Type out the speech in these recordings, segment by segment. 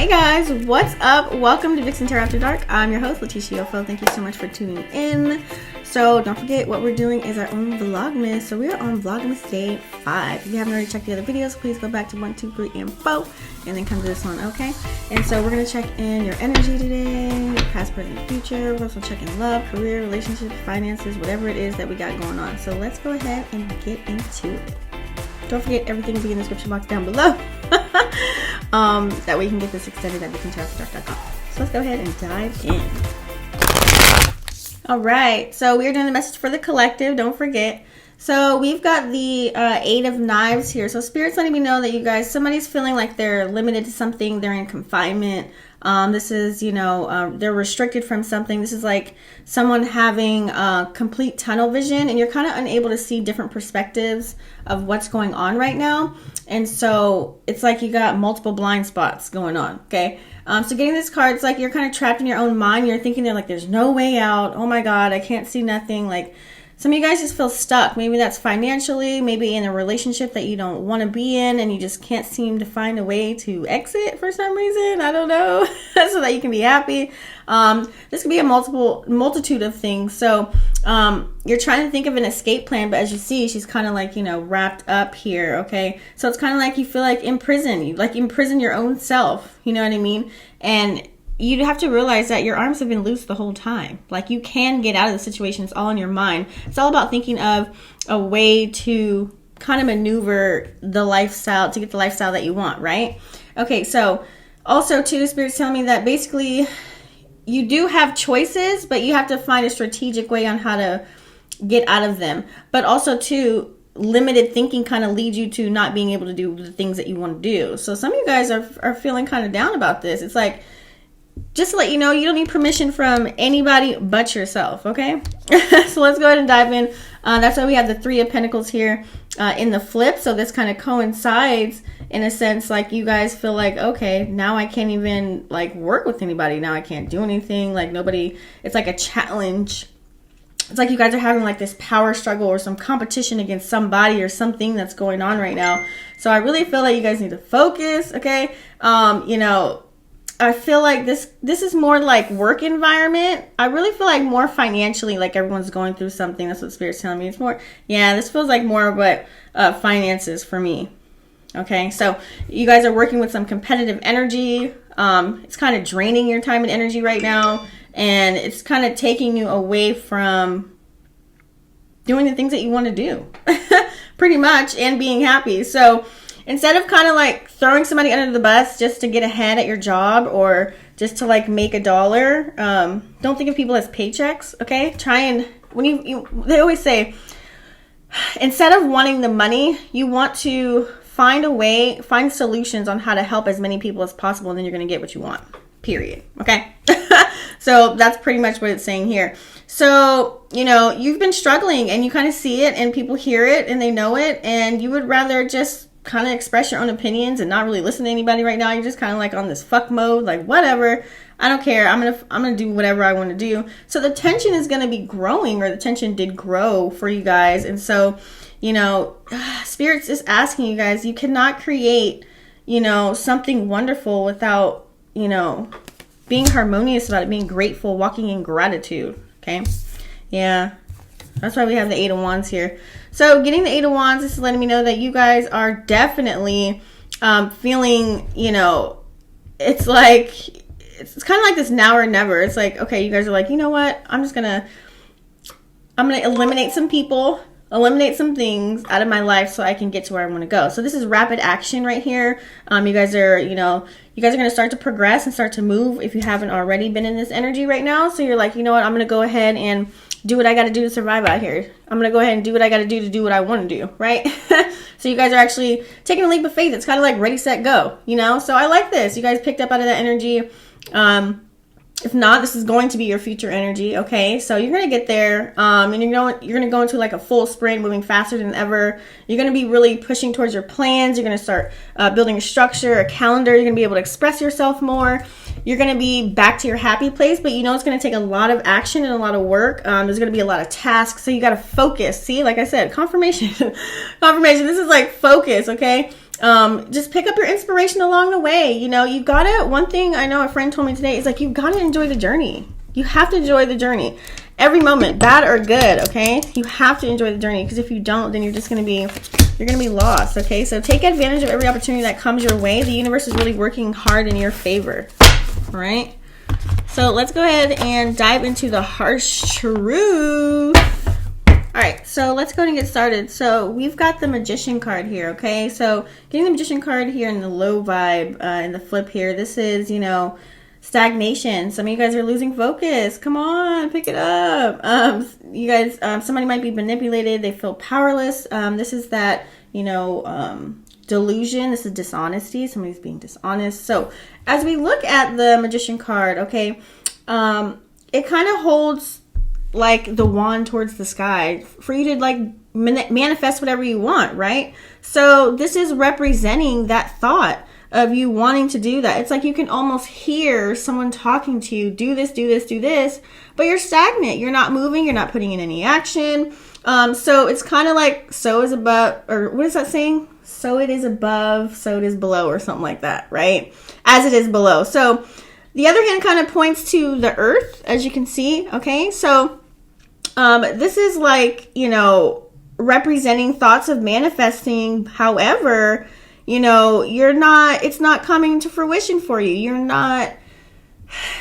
Hey guys, what's up? Welcome to Vixen Tea After Dark. I'm your host, Leticia Ofo. Thank you so much for tuning in. So don't forget, what we're doing is our own Vlogmas. So we're on Vlogmas Day 5. If you haven't already checked the other videos, please go back to 1, 2, 3, and 4, and then come to this one, okay? And so we're going to check in your energy today, your past, present, and future. We're also checking love, career, relationships, finances, whatever it is that we got going on. So let's go ahead and get into it. Don't forget, everything will be in the description box down below. That way you can get this extended at vixenteaafterdark.com. So let's go ahead and dive in. Alright, so we're doing the message for the collective, don't forget. So we've got the 8 of Knives here. So Spirit's letting me know that you guys, somebody's feeling like they're limited to something, they're in confinement. This is, they're restricted from something. This is like someone having complete tunnel vision, and you're kind of unable to see different perspectives of what's going on right now. And so it's like you got multiple blind spots going on, okay? So getting this card, it's like you're kind of trapped in your own mind. You're thinking there's no way out. Oh my God, I can't see nothing. Like, some of you guys just feel stuck. Maybe that's financially, maybe in a relationship that you don't want to be in and you just can't seem to find a way to exit for some reason. I don't know. So that you can be happy. This could be a multitude of things. So you're trying to think of an escape plan, but as you see, she's kind of like, wrapped up here, okay? So it's kind of like you feel like in prison. You like imprison your own self, you know what I mean? And you have to realize that your arms have been loose the whole time. Like, you can get out of the situation. It's all in your mind. It's all about thinking of a way to kind of maneuver the lifestyle, to get the lifestyle that you want, right? Okay, so also too, Spirit's telling me that basically you do have choices, but you have to find a strategic way on how to get out of them. But also too, limited thinking kind of leads you to not being able to do the things that you want to do. So some of you guys are feeling kind of down about this. It's like, just to let you know, you don't need permission from anybody but yourself, okay? So let's go ahead and dive in. That's why we have the 3 of Pentacles here in the flip. So this kind of coincides in a sense, like you guys feel like, okay, now I can't even like work with anybody. Now I can't do anything. Like nobody, it's like a challenge. It's like you guys are having like this power struggle or some competition against somebody or something that's going on right now. So I really feel like you guys need to focus, okay? I feel like this is more like work environment. I really feel like more financially, like everyone's going through something. That's what Spirit's telling me. It's more, yeah, this feels like more about finances for me. Okay, so you guys are working with some competitive energy. It's kind of draining your time and energy right now. And it's kind of taking you away from doing the things that you want to do. Pretty much, and being happy. So instead of kind of like throwing somebody under the bus just to get ahead at your job or just to like make a dollar, don't think of people as paychecks, okay? Try and, they always say, instead of wanting the money, you want to find a way, find solutions on how to help as many people as possible, and then you're going to get what you want, period, okay? So that's pretty much what it's saying here. So, you've been struggling and you kind of see it and people hear it and they know it, and you would rather just kind of express your own opinions and not really listen to anybody right now. You're just kind of like on this fuck mode, like whatever, I don't care, I'm gonna do whatever I want to do. So the tension is going to be growing, or the tension did grow for you guys. And so Spirit's is asking you guys, you cannot create something wonderful without being harmonious about it, being grateful, walking in gratitude. Okay, yeah, that's why we have the 8 of Wands here. So getting the 8 of Wands, this is letting me know that you guys are definitely feeling, it's like, it's kind of like this now or never. It's like, okay, you guys are like, you know what? I'm going to eliminate some people, eliminate some things out of my life so I can get to where I want to go. So this is rapid action right here. You guys are, you guys are going to start to progress and start to move if you haven't already been in this energy right now. So you're like, you know what? I'm going to go ahead and do what I got to do to survive out here. I'm going to go ahead and do what I got to do what I want to do, right? So you guys are actually taking a leap of faith. It's kind of like ready, set, go, So I like this. You guys picked up out of that energy. If not, this is going to be your future energy, okay? So you're going to get there, and you're going to go into like a full sprint, moving faster than ever. You're going to be really pushing towards your plans. You're going to start building a structure, a calendar. You're going to be able to express yourself more. You're going to be back to your happy place, but it's going to take a lot of action and a lot of work. There's going to be a lot of tasks, so you got to focus. See, like I said, confirmation. Confirmation. This is like focus, okay? Just pick up your inspiration along the way. You know, you gotta, one thing I know a friend told me today is like, you gotta enjoy the journey. You have to enjoy the journey. Every moment, bad or good, okay? You have to enjoy the journey, because if you don't, then you're just gonna be, you're gonna be lost, okay? So take advantage of every opportunity that comes your way. The universe is really working hard in your favor, all right? So let's go ahead and dive into the harsh truth. All right, so let's go ahead and get started. So we've got the Magician card here, okay? So getting the Magician card here in the low vibe, in the flip here, this is, you know, stagnation. Some of you guys are losing focus. Come on, pick it up. You guys, somebody might be manipulated. They feel powerless. This is that, you know, delusion. This is dishonesty. Somebody's being dishonest. So as we look at the Magician card, okay, it kind of holds like the wand towards the sky for you to like manifest whatever you want, right? So this is representing that thought of you wanting to do that. It's like you can almost hear someone talking to you, do this, do this, do this, but you're stagnant. You're not moving. You're not putting in any action. So it's kind of like, so is above, or what is that saying? So it is above, so it is below, or something like that, right? As it is below. So the other hand kind of points to the earth, as you can see, okay? So this is like, you know, representing thoughts of manifesting. However, you know, it's not coming to fruition for you. You're not,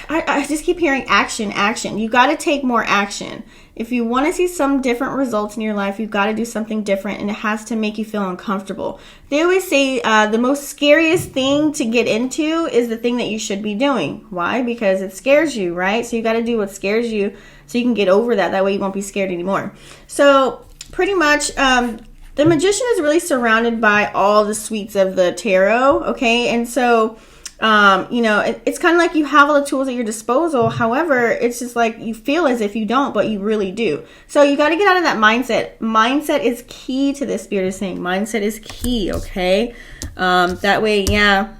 I just keep hearing action, action. You got to take more action. If you want to see some different results in your life, you've got to do something different, and it has to make you feel uncomfortable. They always say the most scariest thing to get into is the thing that you should be doing. Why? Because it scares you, right? So you got to do what scares you so you can get over that. That way you won't be scared anymore. So pretty much, the Magician is really surrounded by all the sweets of the tarot, okay? And so, you know, it's kind of like you have all the tools at your disposal. However, it's just like you feel as if you don't, but you really do. So you got to get out of that mindset. Mindset is key to this, Spirit is saying. Mindset is key, okay? That way, yeah.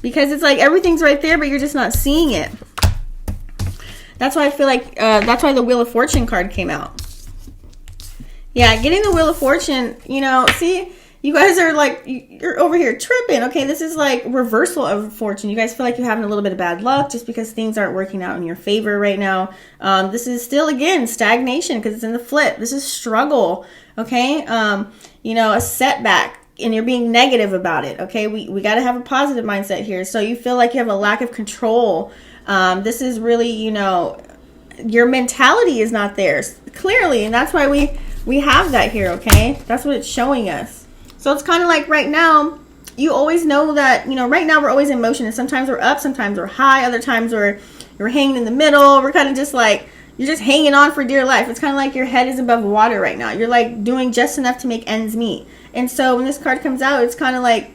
Because it's like everything's right there, but you're just not seeing it. That's why I feel like, that's why the Wheel of Fortune card came out. Yeah, getting the Wheel of Fortune, you know, see, you guys are like, you're over here tripping. Okay, this is like reversal of fortune. You guys feel like you're having a little bit of bad luck just because things aren't working out in your favor right now. This is still, again, stagnation because it's in the flip. This is struggle, okay? You know, a setback, and you're being negative about it, okay? We got to have a positive mindset here. So you feel like you have a lack of control. This is really, you know, your mentality is not there, clearly, and that's why we have that here, okay? That's what it's showing us. So it's kind of like right now, you always know that, you know, right now we're always in motion, and sometimes we're up, sometimes we're high, other times we're hanging in the middle. We're kind of just like, you're just hanging on for dear life. It's kind of like your head is above water right now. You're like doing just enough to make ends meet. And so when this card comes out, it's kind of like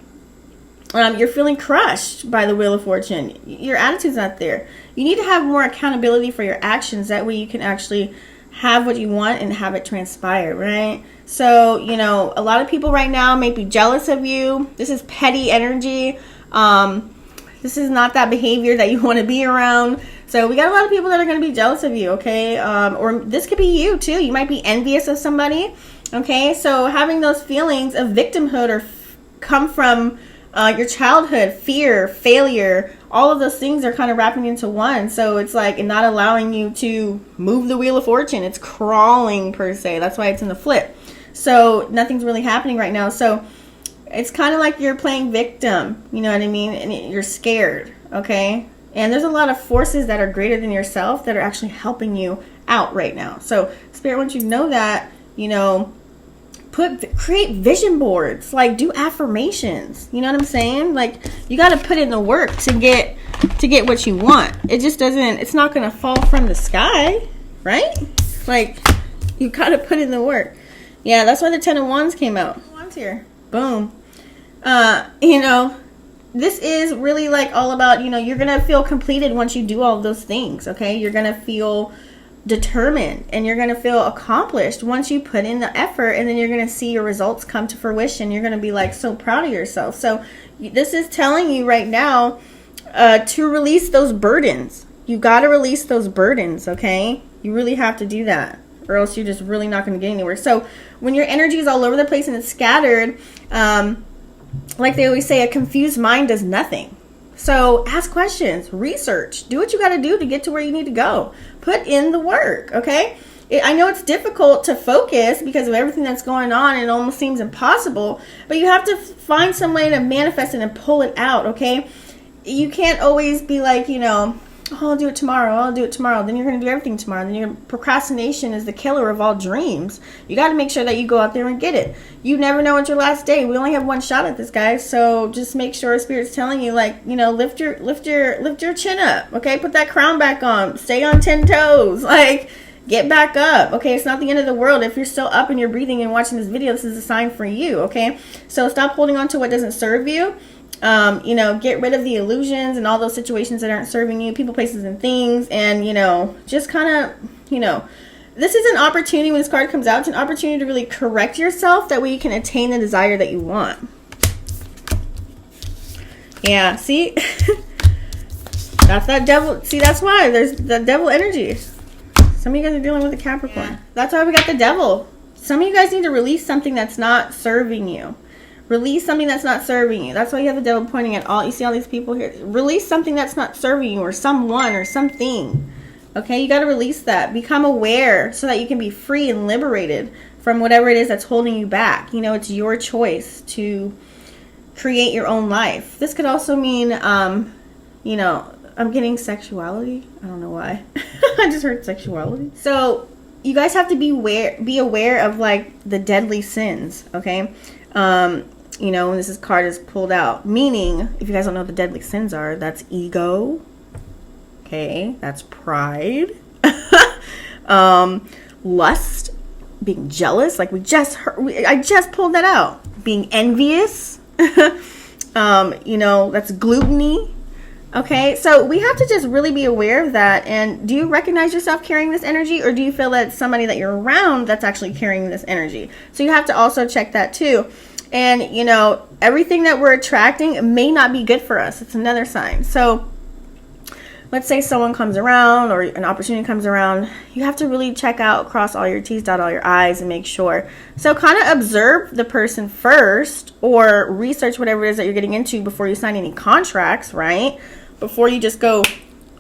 you're feeling crushed by the Wheel of Fortune. Your attitude's not there. You need to have more accountability for your actions. That way you can actually have what you want and have it transpire, right? So, you know, a lot of people right now may be jealous of you. This is petty energy. This is not that behavior that you want to be around. So we got a lot of people that are going to be jealous of you, okay? Or this could be you too. You might be envious of somebody, okay? So having those feelings of victimhood or come from your childhood, fear, failure, all of those things are kind of wrapping into one. So it's like not allowing you to move the Wheel of Fortune. It's crawling per se. That's why it's in the flip. So nothing's really happening right now. So it's kind of like you're playing victim. You know what I mean? And you're scared, okay? And there's a lot of forces that are greater than yourself that are actually helping you out right now. So Spirit wants you to know that, you know, create vision boards, like do affirmations. You know what I'm saying? Like you got to put in the work to get what you want. It just doesn't, it's not going to fall from the sky, right? Like you got to put in the work. Yeah, that's why the 10 of Wands came out. Wands here. Boom. You know, this is really like all about, you know, you're going to feel completed once you do all of those things, okay? You're going to feel determined and you're going to feel accomplished once you put in the effort, and then you're going to see your results come to fruition. You're going to be like so proud of yourself. So this is telling you right now to release those burdens. You got to release those burdens, okay? You really have to do that, or else you're just really not going to get anywhere. So when your energy is all over the place and it's scattered, like they always say, a confused mind does nothing. So ask questions, research, do what you got to do to get to where you need to go. Put in the work, okay? I know it's difficult to focus because of everything that's going on, and it almost seems impossible, but you have to find some way to manifest it and pull it out, okay? You can't always be like, you know, oh, I'll do it tomorrow, I'll do it tomorrow. Then you're going to do everything tomorrow. Then your procrastination is the killer of all dreams. You got to make sure that you go out there and get it. You never know it's your last day. We only have one shot at this, guys. So just make sure Spirit's telling you, like, you know, lift your chin up, okay? Put that crown back on. Stay on 10 toes. Like, get back up, okay? It's not the end of the world. If you're still up and you're breathing and watching this video, this is a sign for you, okay? So stop holding on to what doesn't serve you. You know, get rid of the illusions and all those situations that aren't serving you, people, places, and things, and, you know, just kind of, you know, this is an opportunity. When this card comes out, it's an opportunity to really correct yourself. That way you can attain the desire that you want. Yeah, see? That's that devil. See, that's why there's the devil energy. Some of you guys are dealing with a Capricorn. Yeah. That's why we got the devil. Some of you guys need to release something that's not serving you. Release something that's not serving you. That's why you have the devil pointing at all. You see all these people here? Release something that's not serving you, or someone, or something. Okay, you got to release that. Become aware so that you can be free and liberated from whatever it is that's holding you back. You know, it's your choice to create your own life. This could also mean, you know, I'm getting sexuality. I don't know why. I just heard sexuality. So you guys have to be aware of, like, the deadly sins, okay? You know, when this card is pulled out, meaning, if you guys don't know what the deadly sins are, that's ego, okay, that's pride, lust, being jealous, like we just heard, I just pulled that out, being envious, you know, that's gluttony, okay? So we have to just really be aware of that. And do you recognize yourself carrying this energy, or do you feel that it's somebody that you're around that's actually carrying this energy? So you have to also check that too. And, you know, everything that we're attracting may not be good for us. It's another sign. So let's say someone comes around, or an opportunity comes around. You have to really check out, cross all your T's, dot all your I's, and make sure. So kind of observe the person first, or research whatever it is that you're getting into before you sign any contracts, right? Before you just go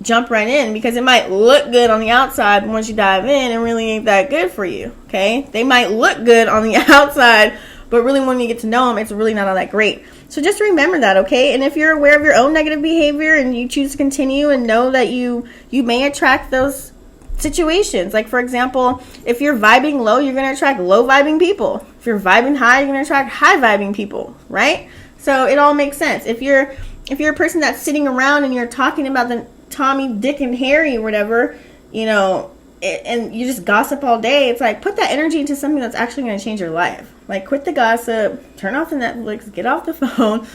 jump right in, because it might look good on the outside, but once you dive in, it really ain't that good for you, okay? They might look good on the outside, but really when you get to know them, it's really not all that great. So just remember that, okay? And if you're aware of your own negative behavior and you choose to continue, and know that you may attract those situations. Like, for example, if you're vibing low, you're going to attract low vibing people. If you're vibing high, you're going to attract high vibing people, right? So it all makes sense. If you're a person that's sitting around and you're talking about the Tommy, Dick, and Harry or whatever, you know, and you just gossip all day, it's like, put that energy into something that's actually going to change your life. Like, quit the gossip, turn off the Netflix, get off the phone,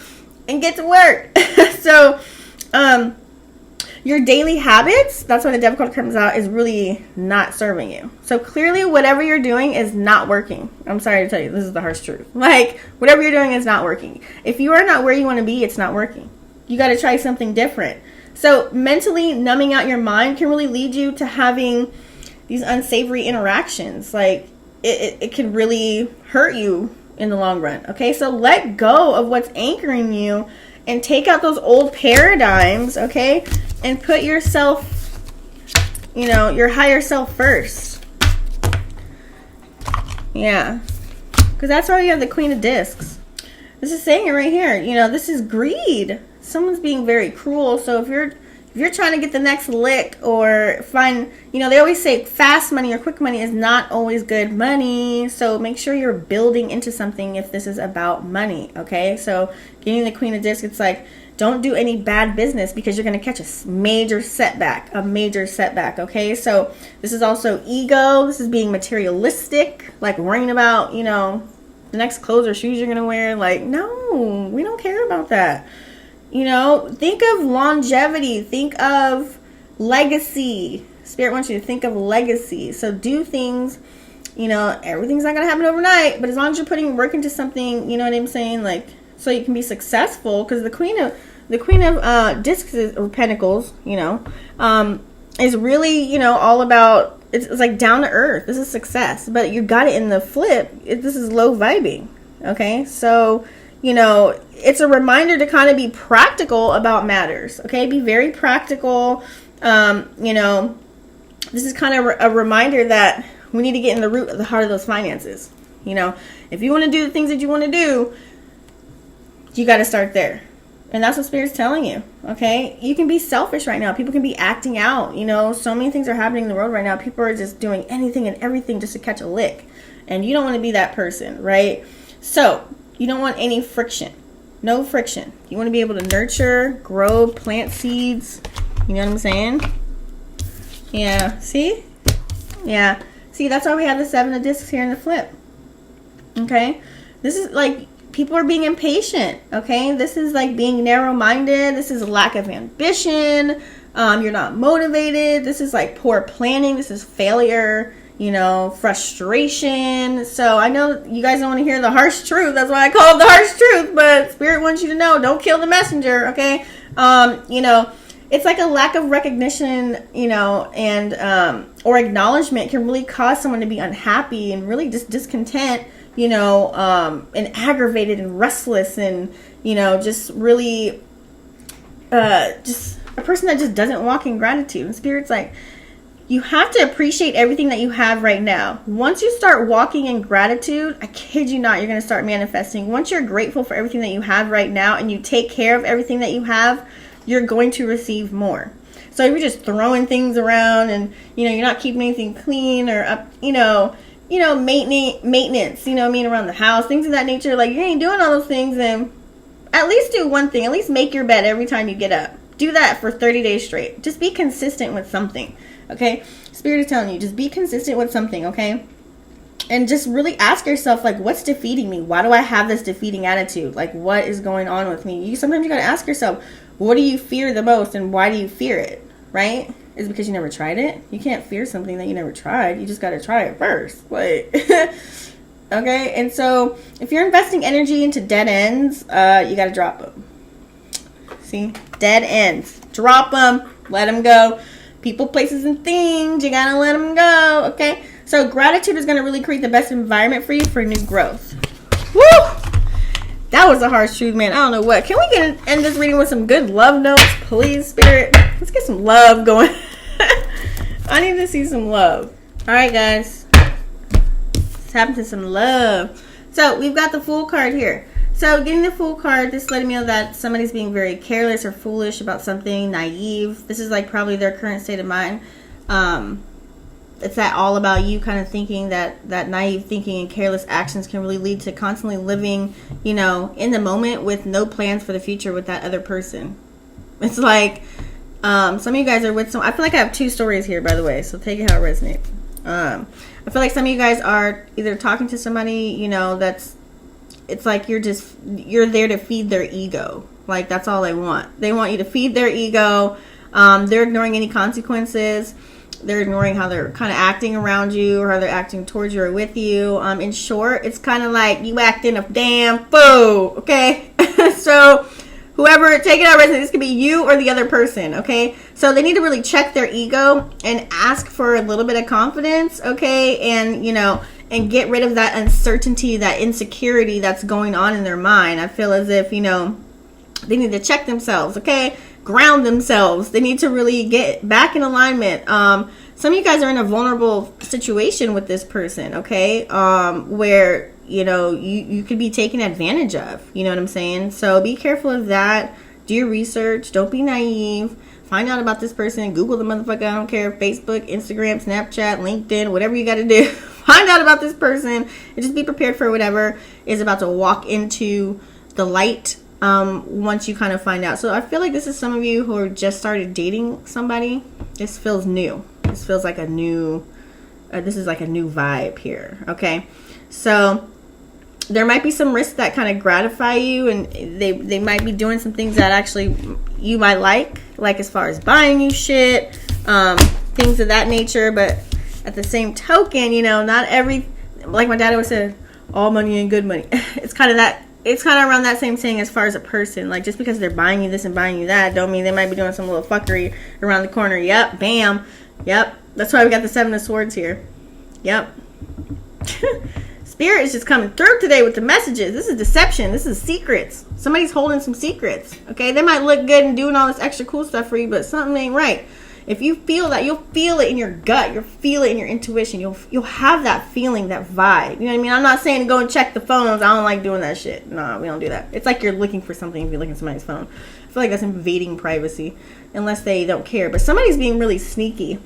and get to work. So, your daily habits, that's when the devil card comes out, is really not serving you. So clearly, whatever you're doing is not working. I'm sorry to tell you, this is the harsh truth. Like, whatever you're doing is not working. If you are not where you want to be, it's not working. You got to try something different. So mentally numbing out your mind can really lead you to having these unsavory interactions. Like, it can really hurt you in the long run. Okay, so let go of what's anchoring you and take out those old paradigms, okay, and put yourself, you know, your higher self first. Yeah, because that's why you have the Queen of Discs. This is saying it right here. You know, this is greed. Someone's being very cruel. So if you're trying to get the next lick, or find, you know, they always say fast money or quick money is not always good money. So make sure you're building into something if this is about money, okay? So getting the Queen of Discs, it's like, don't do any bad business because you're going to catch a major setback, okay? So this is also ego. This is being materialistic, like worrying about, you know, the next clothes or shoes you're going to wear. Like, no, we don't care about that. You know, think of longevity. Think of legacy. Spirit wants you to think of legacy. So do things, you know, everything's not going to happen overnight. But as long as you're putting work into something, you know what I'm saying? Like, so you can be successful. Because the Queen of Discs, or Pentacles, you know, is really, you know, all about, it's like down to earth. This is success. But you got it in the flip. This is low vibing. Okay? So you know, it's a reminder to kind of be practical about matters, okay? Be very practical. You know, this is kind of a reminder that we need to get in the root of the heart of those finances. You know, if you want to do the things that you want to do, you got to start there. And that's what Spirit's telling you, okay? You can be selfish right now. People can be acting out, you know. So many things are happening in the world right now. People are just doing anything and everything just to catch a lick. And you don't want to be that person, right? So, you don't want any friction. No friction. You want to be able to nurture, grow, plant seeds. You know what I'm saying? Yeah, see? Yeah. See, that's why we have the 7 of discs here in the flip. Okay? This is like... people are being impatient, okay? This is like being narrow-minded. This is a lack of ambition. You're not motivated. This is like poor planning. This is failure, you know, frustration. So I know you guys don't want to hear the harsh truth. That's why I call it the harsh truth. But Spirit wants you to know, don't kill the messenger, okay? You know, it's like a lack of recognition, you know, and or acknowledgement can really cause someone to be unhappy and really just discontent, you know, and aggravated and restless and, you know, just really, just a person that just doesn't walk in gratitude. And Spirit's like, you have to appreciate everything that you have right now. Once you start walking in gratitude, I kid you not, you're going to start manifesting. Once you're grateful for everything that you have right now and you take care of everything that you have, you're going to receive more. So if you're just throwing things around and, you know, you're not keeping anything clean or up, you know, maintenance, you know what I mean, around the house, things of that nature, like you ain't doing all those things, then at least do one thing. At least make your bed every time you get up. Do that for 30 days straight. Just be consistent with something, okay? Spirit is telling you, just be consistent with something, okay? And just really ask yourself, like, what's defeating me? Why do I have this defeating attitude? Like, what is going on with me? Sometimes you got to ask yourself, what do you fear the most and why do you fear it, right? Is it because you never tried it? You can't fear something that you never tried. You just got to try it first. Like, okay? And so, if you're investing energy into dead ends, you got to drop them. See? Dead ends. Drop them. Let them go. People, places, and things, you got to let them go, okay? So, gratitude is going to really create the best environment for you for new growth. Woo! That was a harsh truth, man. I don't know what. Can we end this reading with some good love notes, please, Spirit? Let's get some love going. I need to see some love. All right, guys. Let's tap into some love. So, we've got the Fool card here. So, getting the Fool card, this is letting me know that somebody's being very careless or foolish about something, naive. This is like probably their current state of mind. It's that all about you kind of thinking, that naive thinking and careless actions can really lead to constantly living, you know, in the moment with no plans for the future with that other person. It's like, some of you guys are with I feel like I have 2 stories here, by the way, so take it how it resonates. I feel like some of you guys are either talking to somebody, you know, it's like you're there to feed their ego. Like, that's all they want. They want you to feed their ego. They're ignoring any consequences. They're ignoring how they're kind of acting around you or how they're acting towards you or with you. In short, it's kind of like you acting a damn fool, okay? So, whoever, take it out, this could be you or the other person, okay? So, they need to really check their ego and ask for a little bit of confidence, okay? And, you know, and get rid of that uncertainty, that insecurity that's going on in their mind. I feel as if, you know, they need to check themselves, okay? Ground themselves. They need to really get back in alignment. Some of you guys are in a vulnerable situation with this person, okay? Where, you know, you could be taken advantage of. You know what I'm saying? So be careful of that. Do your research. Don't be naive. Find out about this person. Google the motherfucker. I don't care. Facebook, Instagram, Snapchat, LinkedIn, whatever you got to do. Find out about this person and just be prepared for whatever is about to walk into the light once you kind of find out. So I feel like this is some of you who are just started dating somebody. This feels new. This feels like a new, this is like a new vibe here, okay? So there might be some risks that kind of gratify you, and they might be doing some things that actually you might like as far as buying you shit, things of that nature. But at the same token, you know, not every, like my dad always said, all money ain't good money. It's kind of around that same thing as far as a person. Like, just because they're buying you this and buying you that, don't mean they might be doing some little fuckery around the corner. Yep, bam. Yep. That's why we got the 7 of Swords here. Yep. Spirit is just coming through today with the messages. This is deception. This is secrets. Somebody's holding some secrets. Okay, they might look good and doing all this extra cool stuff for you, but something ain't right. If you feel that, you'll feel it in your gut. You'll feel it in your intuition. You'll have that feeling, that vibe. You know what I mean? I'm not saying to go and check the phones. I don't like doing that shit. No, we don't do that. It's like you're looking for something if you're looking at somebody's phone. I feel like that's invading privacy, unless they don't care. But somebody's being really sneaky.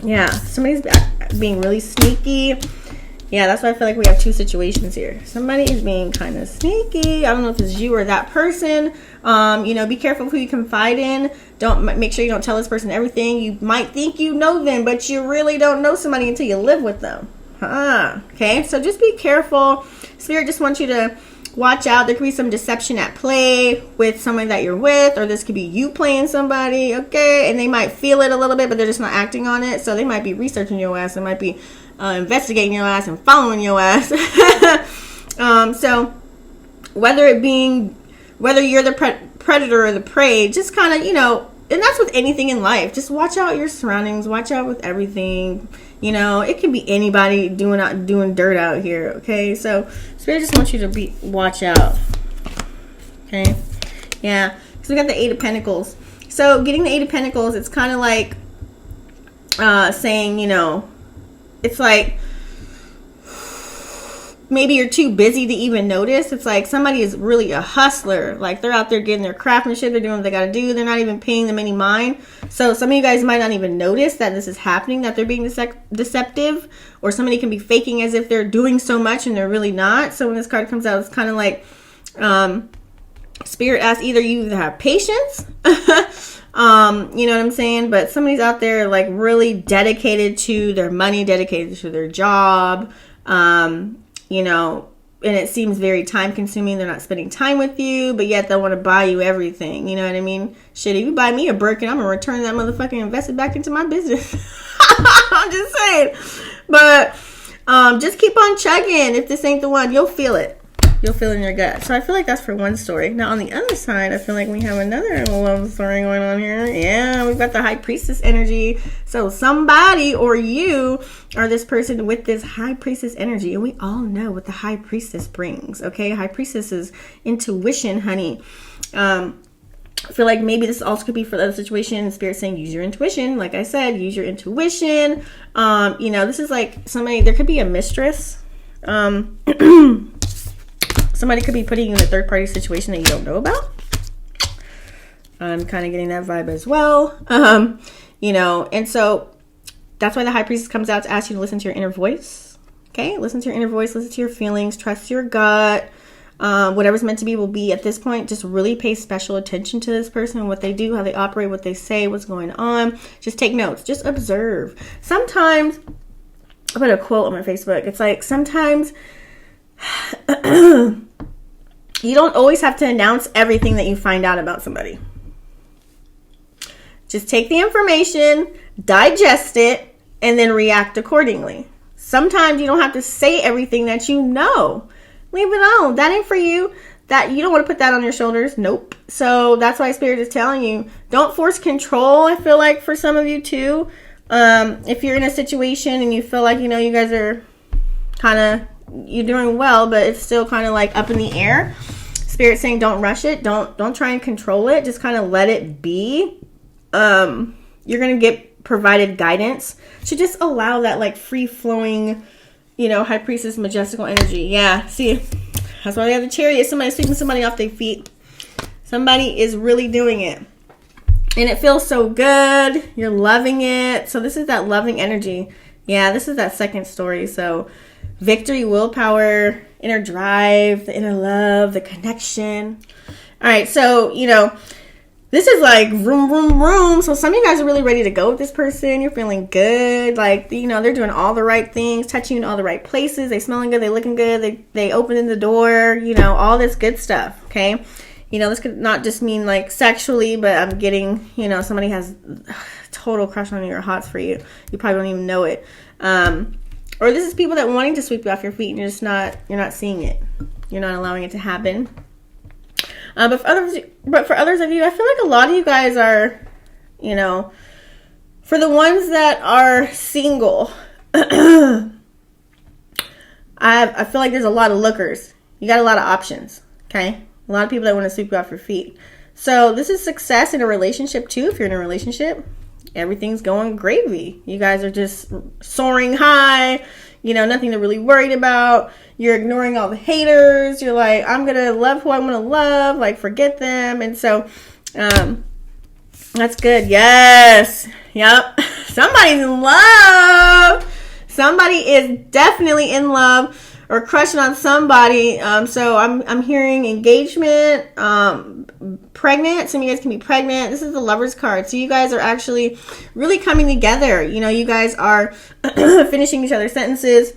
Yeah, somebody's being really sneaky. Yeah, that's why I feel like we have two situations here. Somebody is being kind of sneaky. I don't know if it's you or that person. You know, be careful who you confide in. Make sure you don't tell this person everything. You might think you know them, but you really don't know somebody until you live with them. Okay, so just be careful. Spirit just wants you to watch out. There could be some deception at play with somebody that you're with, or this could be you playing somebody, okay? And they might feel it a little bit, but they're just not acting on it. So they might be researching your ass. They might be investigating your ass and following your ass. So whether you're the predator or the prey, just kind of, you know, and that's with anything in life. Just watch out your surroundings. Watch out with everything. You know, it can be anybody doing dirt out here. Okay, so Spirit just wants you to watch out. Okay, yeah. So we got the Eight of Pentacles. So getting the Eight of Pentacles, it's kind of like saying, you know, it's like maybe you're too busy to even notice. It's like somebody is really a hustler. Like they're out there getting their craftsmanship. They're doing what they got to do. They're not even paying them any mind. So some of you guys might not even notice that this is happening, that they're being deceptive, or somebody can be faking as if they're doing so much and they're really not. So when this card comes out, it's kind of like Spirit asks either you have patience, you know what I'm saying? But somebody's out there like really dedicated to their money, dedicated to their job, you know, and it seems very time consuming. They're not spending time with you, but yet they want to buy you everything. You know what I mean? Shit, if you buy me a Birkin, I'm going to return that motherfucker and invest it back into my business. I'm just saying. But just keep on checking. If this ain't the one, you'll feel it. You'll feel it in your gut. So I feel like that's for one story. Now on the other side, I feel like we have another love story going on here. Yeah, we've got the High Priestess energy. So somebody or you are this person with this High Priestess energy. And we all know what the High Priestess brings. Okay, High Priestess is intuition, honey. I feel like maybe this also could be for the other situation. Spirit saying use your intuition. Like I said, use your intuition. You know, this is like somebody, there could be a mistress. Somebody could be putting you in a third-party situation that you don't know about. I'm kind of getting that vibe as well. You know, and so that's why the High Priestess comes out to ask you to listen to your inner voice. Okay, listen to your inner voice, listen to your feelings, trust your gut. Whatever's meant to be will be at this point. Just really pay special attention to this person, what they do, how they operate, what they say, what's going on. Just take notes. Just observe. Sometimes, I put a quote on my Facebook. It's like, sometimes you don't always have to announce everything that you find out about somebody. Just take the information, digest it, and then react accordingly. Sometimes you don't have to say everything that you know. Leave it alone. That ain't for you. That you don't want to put that on your shoulders. Nope. So that's why Spirit is telling you, don't force control. I feel like for some of you too, if you're in a situation and you feel like, you know, you guys are kind of, you're doing well, but it's still kind of like up in the air. Spirit saying don't rush it. Don't try and control it. Just kind of let it be. You're going to get provided guidance. So just allow that like free flowing, you know, High Priestess majestical energy. Yeah, see, that's why they have the Chariot. Somebody's sweeping somebody off their feet. Somebody is really doing it. And it feels so good. You're loving it. So this is that loving energy. Yeah, this is that second story. So victory, willpower, inner drive, the inner love, the connection. All right, so, you know, this is like vroom, vroom, vroom. So some of you guys are really ready to go with this person. You're feeling good. Like, you know, they're doing all the right things, touching you in all the right places. They smelling good. They looking good. They opening the door, you know, all this good stuff, okay? You know, this could not just mean like sexually, but I'm getting, you know, somebody has total crush on you or hots for you. You probably don't even know it. Or this is people that wanting to sweep you off your feet and you're not seeing it. You're not allowing it to happen. But for others of you, I feel like a lot of you guys are, you know, for the ones that are single, I I feel like there's a lot of lookers. You got a lot of options, okay? A lot of people that want to sweep you off your feet. So this is success in a relationship too. If you're in a relationship, everything's going gravy. You guys are just soaring high. You know, nothing to really worried about. You're ignoring all the haters. You're like, I'm going to love who I want to love. Like, forget them. And so, that's good. Yes. Yep. Somebody's in love. Somebody is definitely in love or crushing on somebody. So I'm hearing engagement, pregnant. Some of you guys can be pregnant. This is the Lover's card. So you guys are actually really coming together. You know, you guys are finishing each other's sentences.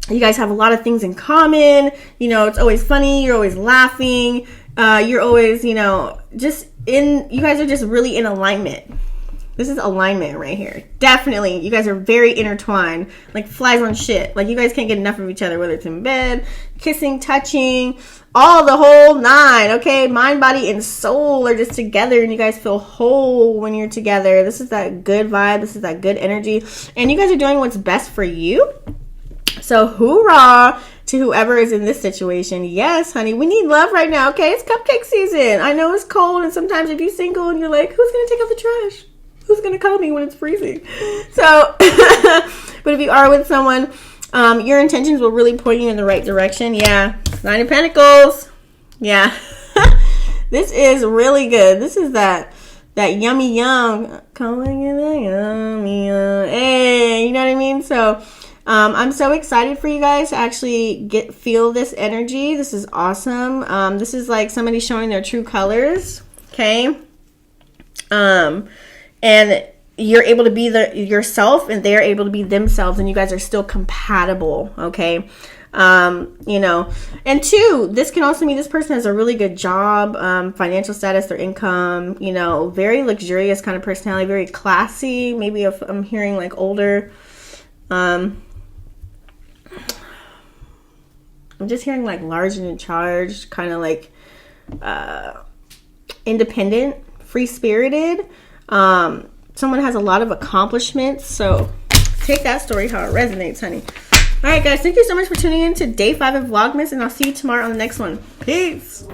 You guys have a lot of things in common. You know, it's always funny. You're always laughing. You're always, you know, you guys are just really in alignment. This is alignment right here. Definitely. You guys are very intertwined. Like flies on shit. Like you guys can't get enough of each other, whether it's in bed, kissing, touching, all the whole nine. Okay. Mind, body, and soul are just together, and you guys feel whole when you're together. This is that good vibe. This is that good energy. And you guys are doing what's best for you. So hoorah to whoever is in this situation. Yes, honey, we need love right now. Okay. It's cupcake season. I know it's cold, and sometimes if you're single and you're like, who's going to take out the trash? Who's going to cuddle me when it's freezing? So, but if you are with someone, your intentions will really point you in the right direction. Yeah. 9 of Pentacles. Yeah. This is really good. This is that yummy yum. Calling it a yummy yum. Hey, you know what I mean? So, I'm so excited for you guys to actually feel this energy. This is awesome. This is like somebody showing their true colors. Okay. And you're able to be yourself, and they're able to be themselves, and you guys are still compatible. Okay. You know, and 2, this can also mean this person has a really good job, financial status, their income, you know, very luxurious kind of personality, very classy. Maybe if I'm hearing like older, I'm just hearing like large and in charge, kind of like, independent, free-spirited. Someone has a lot of accomplishments. So take that story how it resonates, honey. All right, guys. Thank you so much for tuning in to day 5 of Vlogmas, and I'll see you tomorrow on the next one. Peace.